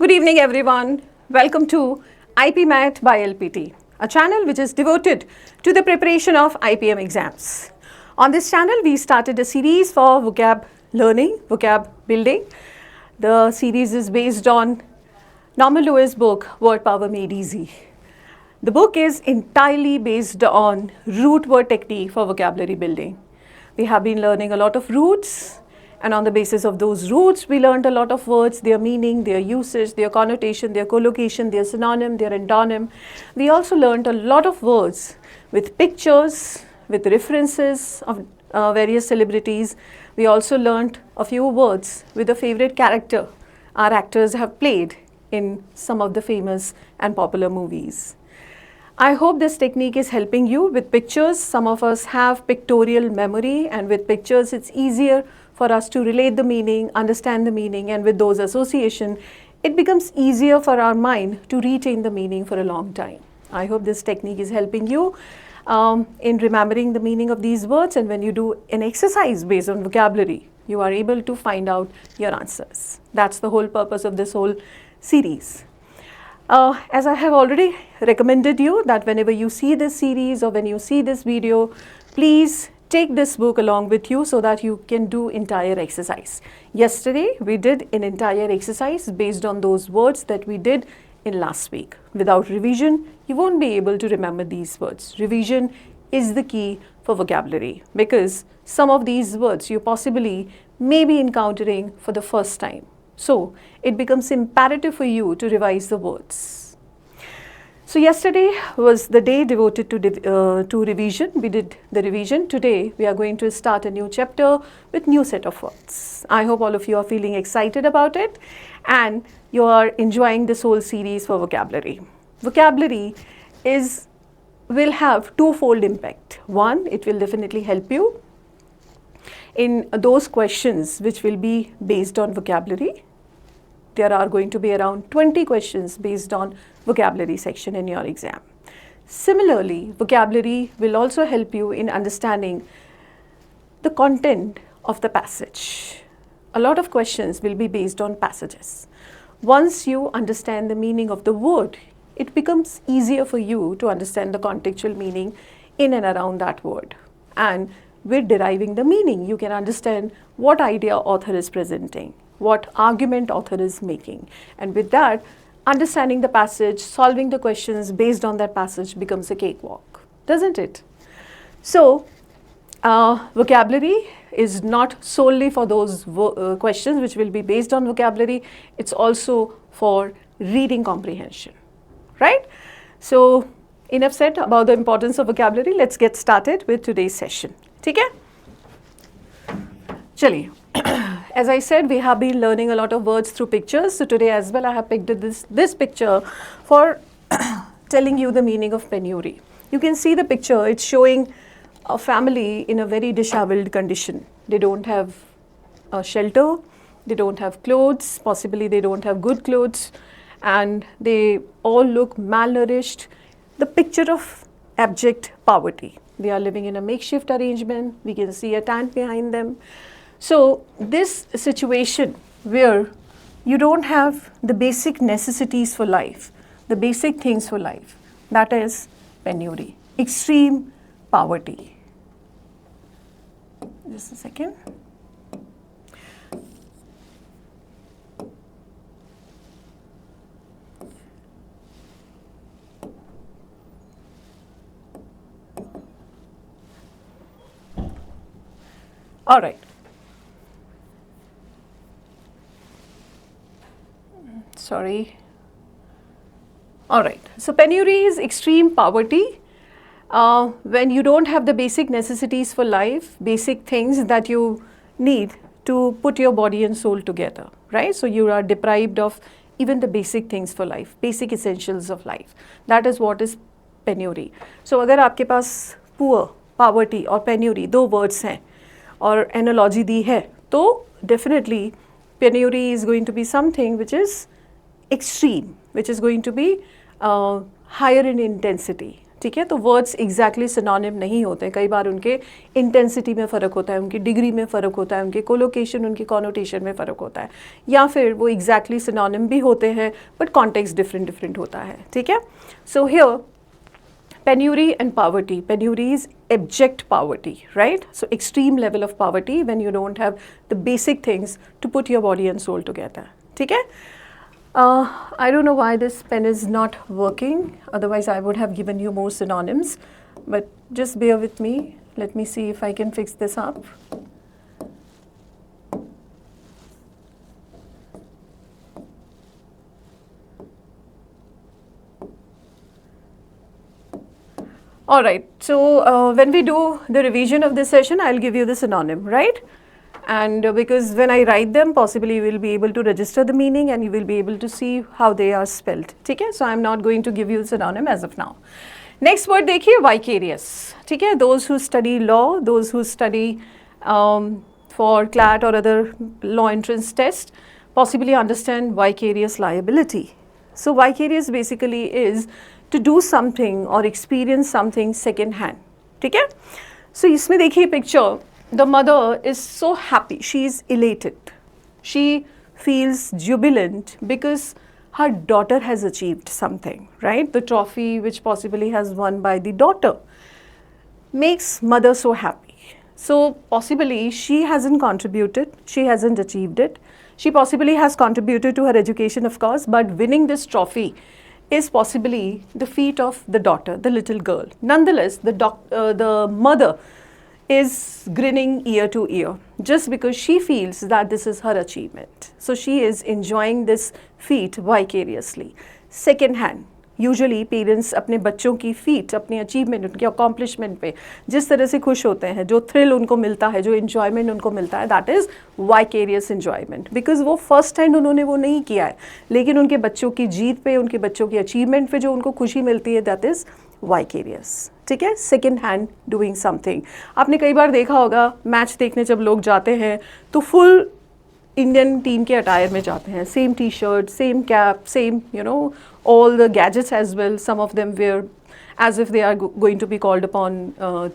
Good evening, everyone. Welcome to IPMAT by LPT, a channel which is devoted to the preparation of IPM exams. On this channel, we started a series for vocab learning, vocab building. The series is based on Norman Lewis' book, Word Power Made Easy. The book is entirely based on root word technique for vocabulary building. We have been learning a lot of roots, and on the basis of those roots, we learned a lot of words, their meaning, their usage, their connotation, their collocation, their synonym, their entonym. We also learned a lot of words with pictures, with references of various celebrities. We also learned a few words with a favorite character our actors have played in some of the famous and popular movies. I hope this technique is helping you with pictures. Some of us have pictorial memory, and with pictures it's easier for us to relate the meaning, understand the meaning, and with those association, it becomes easier for our mind to retain the meaning for a long time. I hope this technique is helping you in remembering the meaning of these words, and when you do an exercise based on vocabulary, you are able to find out your answers. That's the whole purpose of this whole series. As I have already recommended you that whenever you see this series or when you see this video, please take this book along with you so that you can do entire exercise. Yesterday, we did an entire exercise based on those words that we did in last week. Without revision, you won't be able to remember these words. Revision is the key for vocabulary because some of these words you possibly may be encountering for the first time. So, it becomes imperative for you to revise the words. So, yesterday was the day devoted to revision. We did the revision. Today, we are going to start a new chapter with new set of words. I hope all of you are feeling excited about it and you are enjoying this whole series for vocabulary. Vocabulary will have twofold impact. One, it will definitely help you in those questions which will be based on vocabulary. There are going to be around 20 questions based on vocabulary section in your exam. Similarly, vocabulary will also help you in understanding the content of the passage. A lot of questions will be based on passages. Once you understand the meaning of the word, it becomes easier for you to understand the contextual meaning in and around that word. And with deriving the meaning, you can understand what idea author is presenting, what argument author is making. And with that, understanding the passage, solving the questions based on that passage becomes a cakewalk, doesn't it? So, vocabulary is not solely for those questions which will be based on vocabulary, it's also for reading comprehension, right? So, enough said about the importance of vocabulary. Let's get started with today's session. ठीक है? चलिए. As I said, we have been learning a lot of words through pictures. So today as well, I have picked this picture for telling you the meaning of penury. You can see the picture. It's showing a family in a very disheveled condition. They don't have a shelter. They don't have clothes. Possibly they don't have good clothes. And they all look malnourished. The picture of abject poverty. They are living in a makeshift arrangement. We can see a tent behind them. So, this situation where you don't have the basic necessities for life, the basic things for life, that is penury, extreme poverty. Just a second. All right. Sorry. All right. So, penury is extreme poverty when you don't have the basic necessities for life, basic things that you need to put your body and soul together, right? So, you are deprived of even the basic things for life, basic essentials of life. That is what is penury. So, अगर आपके पास poor, poverty और penury दो words हैं और analogy दी है, तो definitely penury is going to be something which is extreme, which is going to be higher in intensity. ठीक है। तो वर्ड्स एग्जैक्टली सिनोनिम नहीं होते, कई बार उनके इंटेंसिटी में फ़र्क होता है, उनकी डिग्री में फ़र्क होता है, उनके कोलोकेशन, उनकी कॉनोटेशन में फ़र्क होता है, या फिर वो एग्जैक्टली सिनोनिम भी होते हैं बट कॉन्टेक्स्ट डिफरेंट डिफरेंट होता है, ठीक है। So here penury and poverty. Penury is abject poverty, right? So extreme level of poverty when you don't have the basic things to put your body and soul together. ठीक है? I don't know why this pen is not working. Otherwise, I would have given you more synonyms. But just bear with me. Let me see if I can fix this up. All right, so when we do the revision of this session, I'll give you the synonym, right? And because when I write them, possibly you will be able to register the meaning and you will be able to see how they are spelled, ठीक है? So I'm not going to give you the synonym as of now. Next word देखिए, vicarious, ठीक है? Those who study law, those who study for CLAT or other law entrance test, possibly understand vicarious liability. So vicarious basically is to do something or experience something second hand, ठीक है? So इसमें देखिए picture, the mother is so happy, she is elated, she feels jubilant because her daughter has achieved something, right? The trophy which possibly has won by the daughter makes mother so happy. So possibly she hasn't contributed, she hasn't achieved it, she possibly has contributed to her education of course, but winning this trophy is possibly the feat of the daughter, the little girl. Nonetheless, the mother is grinning ear to ear just because she feels that this is her achievement. So she is enjoying this feat vicariously. Second hand, usually parents अपने बच्चों की feet, अपनी achievement, उनके accomplishment पे जिस तरह से खुश होते हैं, जो थ्रिल उनको मिलता है, जो इन्जॉयमेंट उनको मिलता है, that is vicarious enjoyment, because वो फर्स्ट हैंड उन्होंने वो नहीं किया है, लेकिन उनके बच्चों की जीत पे, उनके बच्चों की अचीवमेंट पे जो उनको खुशी मिलती है, दैट इज़ वाइकेरियस, ठीक है। सेकेंड हैंड डूइंग समथिंग, आपने कई बार देखा होगा मैच देखने जब लोग जाते हैं तो फुल इंडियन टीम के अटायर में जाते हैं, same T shirt, same cap, same all the gadgets as well. Some of them wear as if they are going to be called upon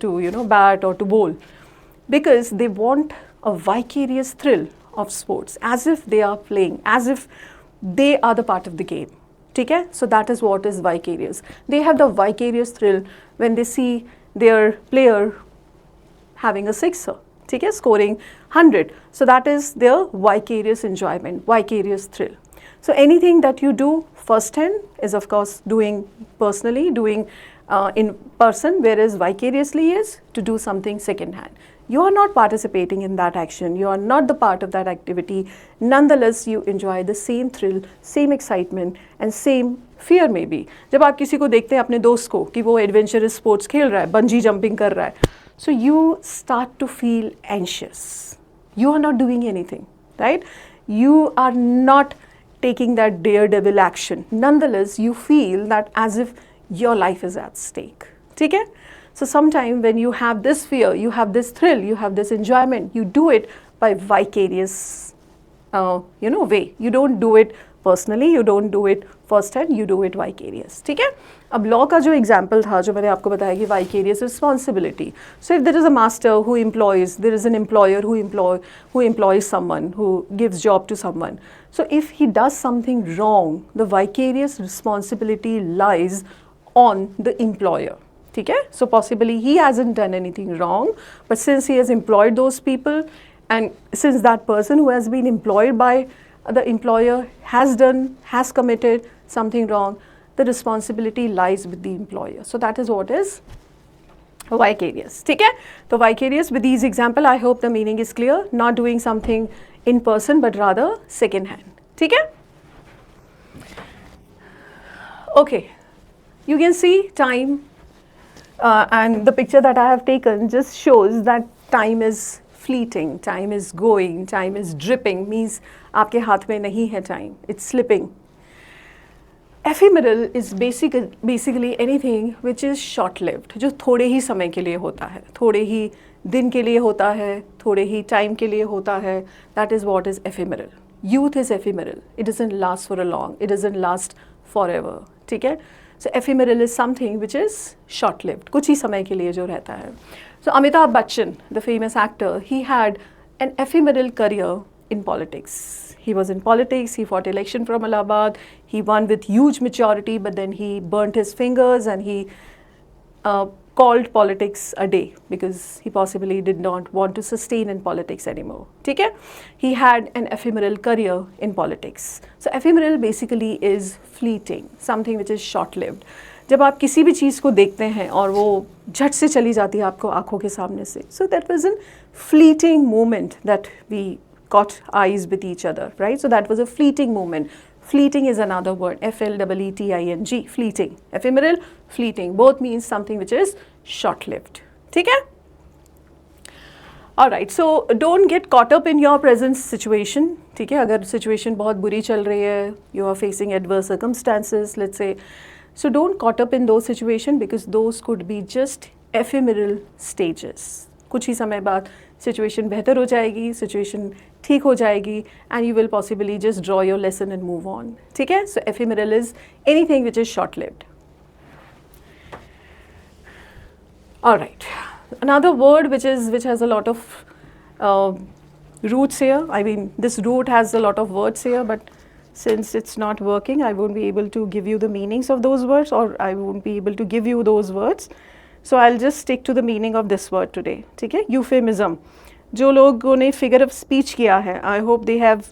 to bat or to bowl, because they want a vicarious thrill of sports, as if they are playing, as if they are the part of the game, ठीक है? So that is what is vicarious. They have the vicarious thrill when they see their player having a sixer, ठीक है, scoring 100. So that is their vicarious enjoyment, vicarious thrill. So anything that you do first hand is of course doing personally, doing in person, whereas vicariously is to do something second hand. You are not participating in that action, you are not the part of that activity, nonetheless you enjoy the same thrill, same excitement and same fear maybe. जब आप किसी को देखते हैं अपने दोस्त को कि वो एडवेंचरस स्पोर्ट्स खेल रहा है, बंजी जंपिंग कर रहा है, so you start to feel anxious. You are not doing anything, right? You are not taking that daredevil action. Nonetheless, you feel that as if your life is at stake. ठीक है? So sometime when you have this fear, you have this thrill, you have this enjoyment, you do it by vicarious, way. You don't do it personally, you don't do it first hand, you do it vicarious. ठीक है? अब law का जो example था, जो मैंने आपको बताया कि vicarious responsibility. So if there is a master who employs, there is an employer who employs someone, who gives job to someone. So if he does something wrong, the vicarious responsibility lies on the employer. ठीक है? So possibly he hasn't done anything wrong, but since he has employed those people, and since that person who has been employed by the employer has committed something wrong, the responsibility lies with the employer. So that is what is vicarious. ठीक है? तो vicarious with these example, I hope the meaning is clear. Not doing something in person but rather second hand. ठीक है? Okay, you can see time and the picture that I have taken just shows that time is fleeting, time is going, time is dripping, means आपके हाथ में नहीं है time, it's slipping. Ephemeral is basically anything which is short-lived, जो थोड़े ही समय के लिए होता है, थोड़े ही दिन के लिए होता है, थोड़े ही time के लिए होता है, that is what is ephemeral. Youth is ephemeral, it doesn't last for a long, it doesn't last forever, ठीक है? So ephemeral is something which is short lived, कुछ ही समय के लिए जो रहता है. सो Amitabh Bachchan, the famous actor, he had an ephemeral career in politics. He was in politics, he fought election from Allahabad, he won with huge majority, but then he burnt his fingers and he called politics a day because he possibly did not want to sustain in politics anymore. ठीक है? He had an ephemeral career in politics. So ephemeral basically is fleeting, something which is short-lived. जब आप किसी भी चीज़ को देखते हैं और वो झट से चली जाती है आपको आँखों के सामने से. So that was a fleeting moment that we caught eyes with each other, right? So that was a fleeting moment. Fleeting is another word, F-L-E-E-T-I-N-G, fleeting. Ephemeral, fleeting, both means something which is short-lived. ठीक है? Alright, so don't get caught up in your present situation. ठीक है? अगर situation बहुत बुरी चल रही है, you are facing adverse circumstances, let's say, so don't caught up in those situations because those could be just ephemeral stages. कुछ ही समय बाद सिचुएशन बेहतर हो जाएगी, सिचुएशन ठीक हो जाएगी and you will possibly just draw your lesson and move on. ठीक है? So ephemeral is anything which is short lived. Alright, another word which has a lot of roots here. I mean, this root has a lot of words here, but since it's not working, I won't be able to give you the meanings of those words, or I won't be able to give you those words. So I'll just stick to the meaning of this word today. ठीक है? Euphemism. जो लोगों ने figure of speech किया है, I hope they have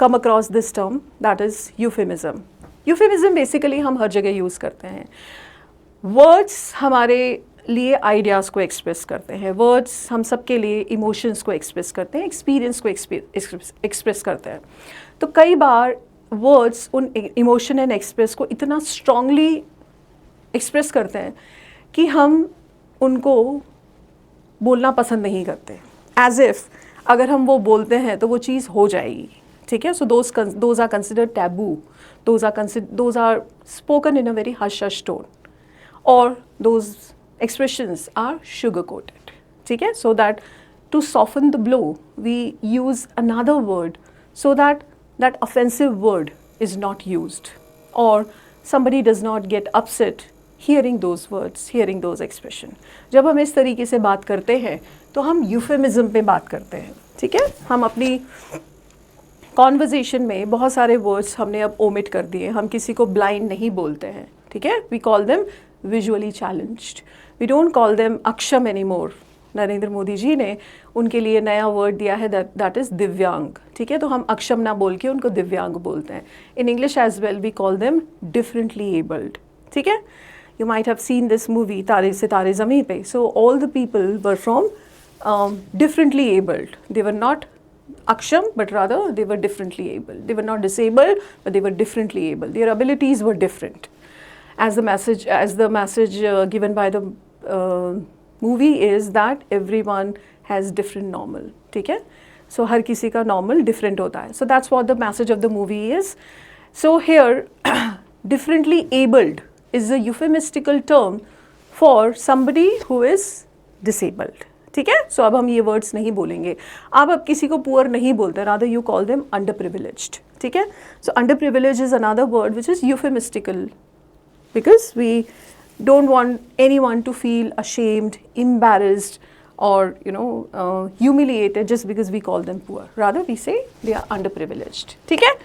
come across this term, that is euphemism. Euphemism basically हम हर जगह use करते हैं. Words हमारे लिए आइडियाज़ को एक्सप्रेस करते हैं, वर्ड्स हम सब के लिए इमोशंस को एक्सप्रेस करते हैं, एक्सपीरियंस को एक्सप्रेस करते हैं. तो कई बार वर्ड्स उन इमोशन एंड एक्सप्रेस को इतना स्ट्रांगली एक्सप्रेस करते हैं कि हम उनको बोलना पसंद नहीं करते, एज इफ़ अगर हम वो बोलते हैं तो वो चीज़ हो जाएगी. ठीक है? So those are considered taboo, those are spoken in a very hush hush tone, और those expressions are sugar coated. ठीक है? So that to soften the blow we use another word so that that offensive word is not used, or somebody does not get upset hearing those words, hearing those expression. जब हम इस तरीके से बात करते हैं तो हम euphemism पे बात करते हैं. ठीक है? हम अपनी कॉन्वर्जेशन में बहुत सारे वर्ड्स हमने अब ओमिट कर दिए. हम किसी को ब्लाइंड नहीं बोलते हैं. ठीक है? We call them visually challenged. We don't call them अक्षम एनी मोर. नरेंद्र मोदी जी ने उनके लिए नया वर्ड दिया है, दैट इज़ दिव्यांग. ठीक है? तो हम अक्षम ना बोल के उनको दिव्यांग बोलते हैं. In English as well we call them differently abled. ठीक है? You might have seen this movie Taare Sitaare Zameen Pe. So all the people were from differently abled. They were not aksham, but rather they were differently able. They were not disabled, but they were differently able. Their abilities were different. As the message given by the movie is that everyone has different normal. ठीक है? So हर किसी का normal different होता है. So that's what the message of the movie is. So here differently abled is a euphemistical term for somebody who is disabled. ठीक है? सो अब हम ये वर्ड्स नहीं बोलेंगे. आप अब किसी को पुअर नहीं बोलते, rather you call them under privileged. ठीक है? So under privilege is another word which is euphemistical because we don't want anyone to feel ashamed, embarrassed or humiliated just because we call them poor. Rather we say they are underprivileged. ठीक है?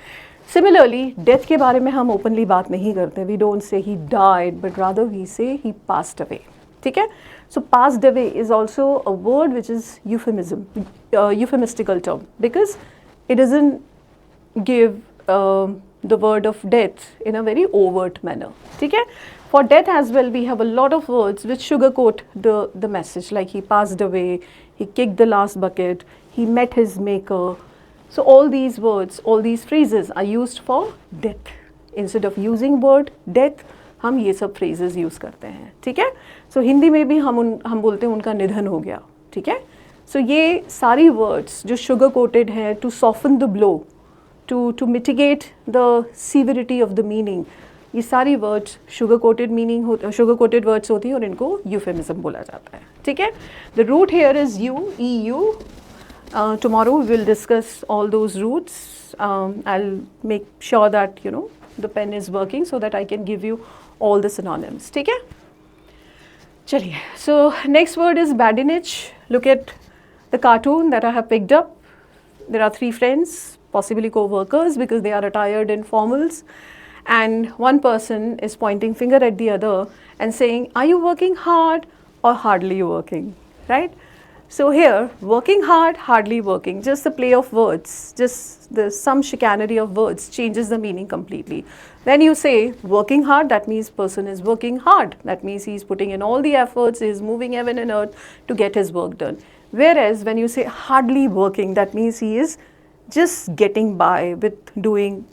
Similarly, death के बारे में हम openly बात नहीं करते. We don't say he died, but rather we say he passed away. ठीक है? So passed away is also a word which is euphemistic term because it doesn't give the word of death in a very overt manner. ठीक है? For death as well we have a lot of words which sugarcoat the message, like he passed away, he kicked the last bucket, he met his maker. So all these words, all these phrases are used for death. Instead of using word death, हम ये सब phrases use करते हैं. ठीक है? सो हिंदी में भी हम बोलते हैं उनका निधन हो गया. ठीक है? सो ये सारी वर्ड्स जो शुगर कोटेड है to soften the blow, to mitigate the severity of the meaning, ये सारी वर्ड्स शुगर कोटेड वर्ड्स होती हैं और इनको यूफेमिज्म बोला जाता है. ठीक है? The root here is EU. Tomorrow we will discuss all those roots. I'll make sure that the pen is working so that I can give you all the synonyms. ठीक है? चलिए. So next word is badinage. Look at the cartoon that I have picked up. There are 3 friends, possibly co-workers, because they are attired in formals, and one person is pointing finger at the other and saying, are you working hard or hardly working, right? So here, working hard, hardly working, just the play of words, just some chicanery of words changes the meaning completely. When you say working hard, that means person is working hard. That means he is putting in all the efforts, he is moving heaven and earth to get his work done. Whereas when you say hardly working, that means he is just getting by with doing,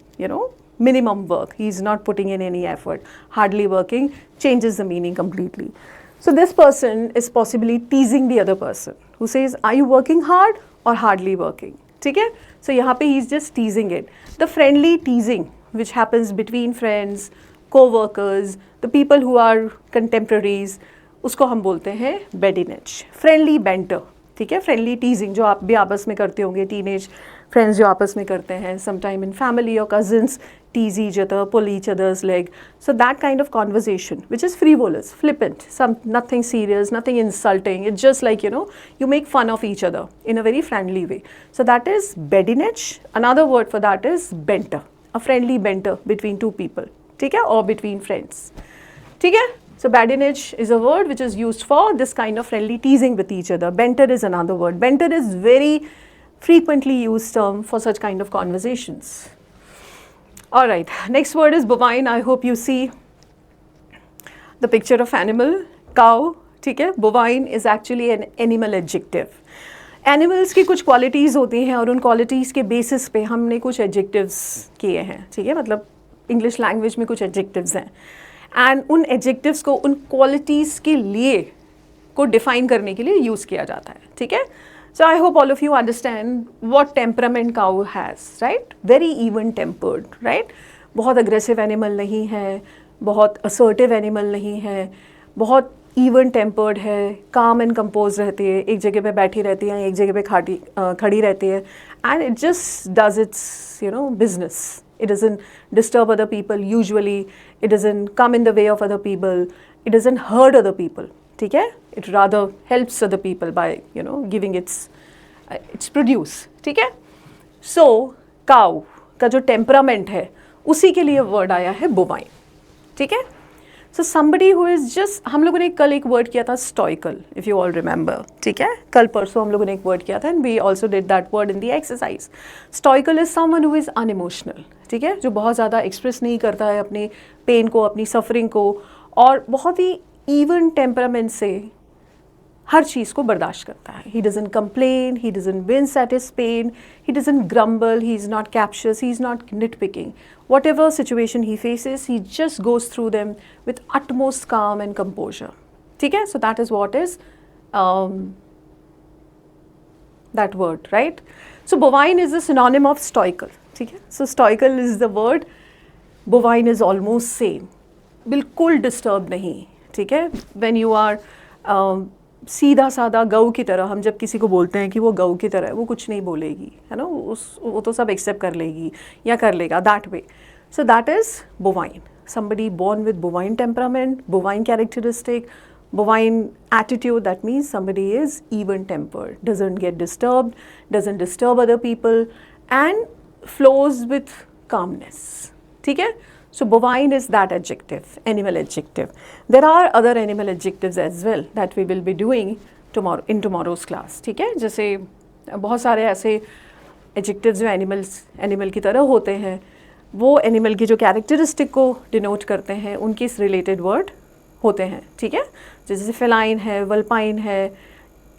minimum work. He is not putting in any effort. Hardly working changes the meaning completely. So this person is possibly teasing the other person who says, are you working hard or hardly working? ठीक है? So यहाँ पे he is just teasing it. The friendly teasing which happens between friends, co-workers, the people who are contemporaries, उसको हम बोलते हैं badinage. Friendly banter. ठीक है? Friendly teasing जो आप भी आपस में करते होंगे, teenage friends जो आपस में करते हैं, sometime in family or cousins tease each other, pull each other's leg. So that kind of conversation, which is frivolous, flippant, nothing serious, nothing insulting. It's just like, you make fun of each other in a very friendly way. So that is badinage. Another word for that is banter, a friendly banter between 2 people, ठीक है? Or between friends, ठीक है? So badinage is a word which is used for this kind of friendly teasing with each other. Banter is another word. Banter is very frequently used term for such kind of conversations. Alright, next word is bovine. I hope you see the picture of animal, cow, ठीक है? Bovine is actually an animal adjective. Animals की कुछ qualities होती हैं और उन qualities के basis पे हमने कुछ adjectives किए हैं, ठीक है? मतलब English language में कुछ adjectives हैं. And उन adjectives को उन qualities के लिए को define करने के लिए use किया जाता है, ठीक है? So I hope all of you understand what temperament cow has, right? Very even tempered, right? बहुत aggressive animal नहीं है, बहुत assertive animal नहीं है, बहुत even tempered है, calm and composed रहती है, एक जगह पे बैठी रहती है, एक जगह पे खड़ी रहती है, and it just does its, business. It doesn't disturb other people usually, it doesn't come in the way of other people, it doesn't hurt other people. ठीक है? It rather helps other people by giving its produce. ठीक है? So cow का जो temperament है उसी के लिए word आया है bovine. ठीक है? So somebody who is just, हम लोगों ने कल एक word किया था stoical, if you all remember. ठीक है? कल परसों हम लोगों ने एक word किया था and we also did that word in the exercise. Stoical is someone who is unemotional. ठीक है? जो बहुत ज़्यादा express नहीं करता है अपने pain को, अपनी suffering को, और बहुत ही even temperament से हर चीज़ को बर्दाश्त करता है. He doesn't complain, he doesn't wince at his pain, he doesn't grumble, he is not captious, he is not nitpicking. Whatever situation he faces, he just goes through them with utmost calm and composure. ठीक है? So that is what is that word, right? So bovine is a synonym of stoical. ठीक है? So stoical is the word, bovine is almost same. बिल्कुल disturb नहीं, ठीक है? When you are सीधा साधा गऊ की तरह, हम जब किसी को बोलते हैं कि वो गऊ की तरह है, वो कुछ नहीं बोलेगी, है ना? वो तो सब एक्सेप्ट कर लेगी या कर लेगा, that way. So that is bovine. Somebody born with bovine temperament, bovine characteristic, bovine attitude, that means somebody is even tempered, doesn't get disturbed, doesn't disturb other people, and flows with calmness. ठीक है? So bovine is that adjective, animal adjective. There are other animal adjectives as well that we will be doing tomorrow in tomorrow's class. ठीक है? जैसे बहुत सारे ऐसे adjectives जो animal की तरह होते हैं, वो animal की जो characteristic को denote करते हैं, उनके इस related word होते हैं. ठीक है? जैसे feline है, vulpine है,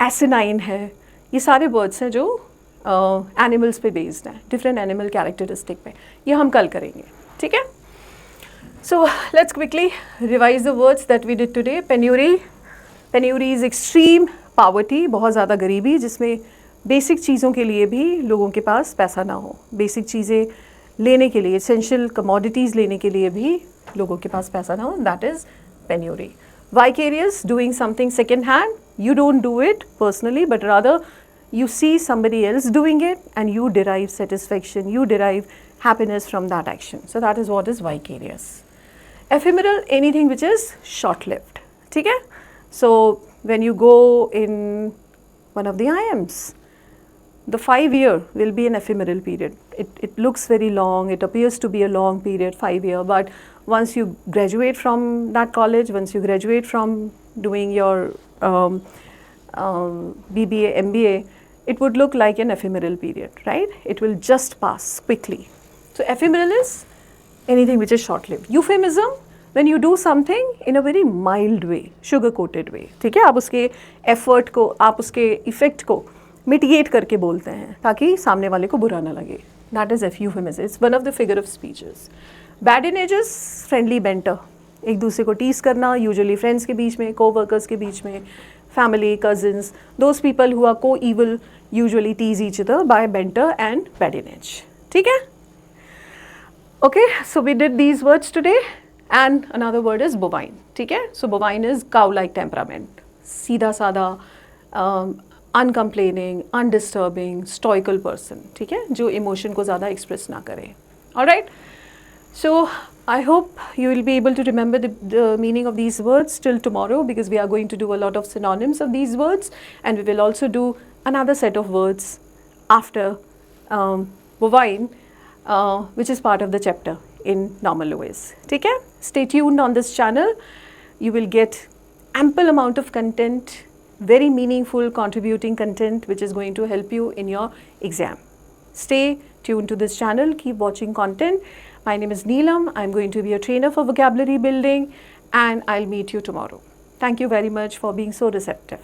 asinine है, ये सारे words हैं जो animals पे based हैं, different animal characteristic पे. ये हम कल करेंगे. ठीक है? So let's quickly revise the words that we did today. Penury. Penury is extreme poverty, बहुत ज़्यादा गरीबी, जिसमें बेसिक चीज़ों के लिए भी लोगों के पास पैसा ना हो. बेसिक चीज़ें लेने के लिए, essential commodities लेने के लिए भी लोगों के पास पैसा ना हो. That is penury. Vicarious, doing something second hand. You don't do it personally, but rather you see somebody else doing it and you derive satisfaction, you derive happiness from that action. So that is what is vicarious. Ephemeral, anything which is short-lived. Okay? So when you go in one of the IIMs, the 5-year will be an ephemeral period. It looks very long, it appears to be a long period, 5-year, but once you graduate from that college, once you graduate from doing your BBA, MBA, it would look like an ephemeral period, right? It will just pass quickly. So ephemeral is anything which is short-lived. Euphemism, when you do something in a very mild way, sugar-coated way, ठीक है? आप उसके effort को, आप उसके effect को mitigate करके बोलते हैं ताकि सामने वाले को बुरा ना लगे. That is euphemism. It's one of the figure of speeches. Badinages, friendly banter. एक दूसरे को tease करना, usually friends के बीच में, co-workers के बीच में, family, cousins, those people who are co-evil usually tease each other by banter and badinage. ठीक है? Okay, so we did these words today, and another word is bovine. ठीक है? So bovine is cow-like temperament. सीधा साधा, uncomplaining, undisturbing, stoical person. ठीक है? जो emotion को ज़्यादा express ना करे. All right? So I hope you will be able to remember the meaning of these words till tomorrow, because we are going to do a lot of synonyms of these words, and we will also do another set of words after bovine, which is part of the chapter in normal OS. ठीक है? Stay tuned on this channel. You will get ample amount of content, very meaningful contributing content which is going to help you in your exam. Stay tuned to this channel, keep watching content. My name is Neelam. I'm going to be a trainer for vocabulary building, and I'll meet you tomorrow. Thank you very much for being so receptive.